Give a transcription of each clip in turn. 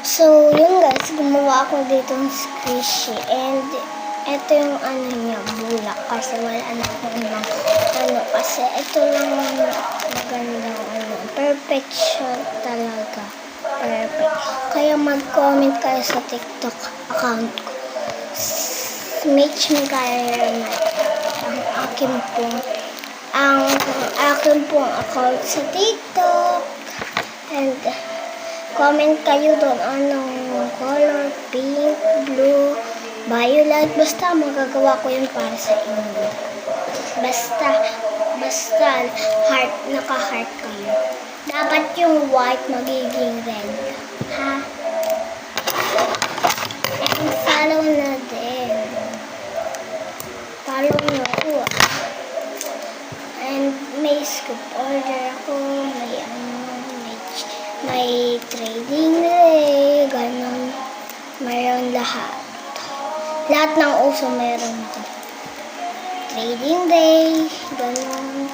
So, yun guys, gumawa ako dito ng squishy. And, ito yung ano niya, bulak. Kasi wala na akong ibang ano. Kasi ito lang magandang ano. Perfect siya talaga. Perfect. Kaya mag-comment kayo sa TikTok account ko. Mitch Mikael ang akin pong account sa TikTok. And, comment kayo doon anong color, pink, blue, violet. Basta magagawa ko yun para sa inyo. Basta heart, naka-heart kayo. Dapat yung white magiging red. Ha? And follow na din. Follow nyo ako. And may scoop order ako. May trading day, ganun. Mayroon lahat. Lahat ng uso mayroon ako. Trading day, ganun.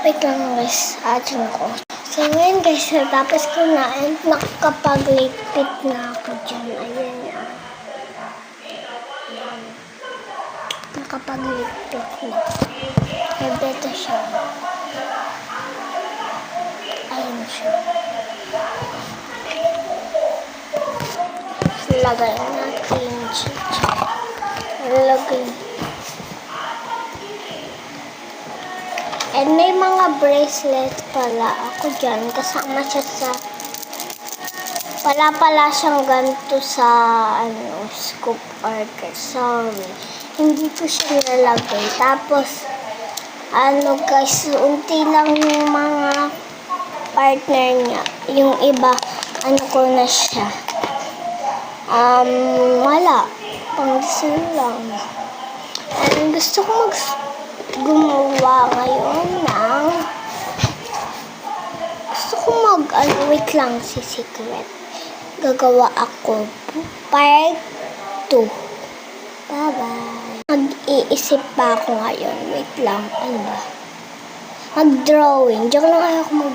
Wait lang guys, atin ko. So ngayon guys, tapos ko na and nakakapag-ligpit na ako dyan. Ayan yan. Nakapag-ligpit na. Ito siya. Ayan siya. Lagay natin siya. Lagay. And may mga bracelet pala ako dyan. Kasama siya sa... Pala siyang ganito sa scoop order. Sorry. Hindi ko siya nalagay. Tapos, guys, unti lang yung mga partner niya. Yung iba, ko na siya. Wala. Pang-design lang. And gusto ko gumawa ngayon ng wait lang si secret. Gagawa ako part 2. Bye-bye. Mag-iisip pa ako ngayon. Wait lang. Ano ba? Mag-drawing. Diyan lang ayaw ko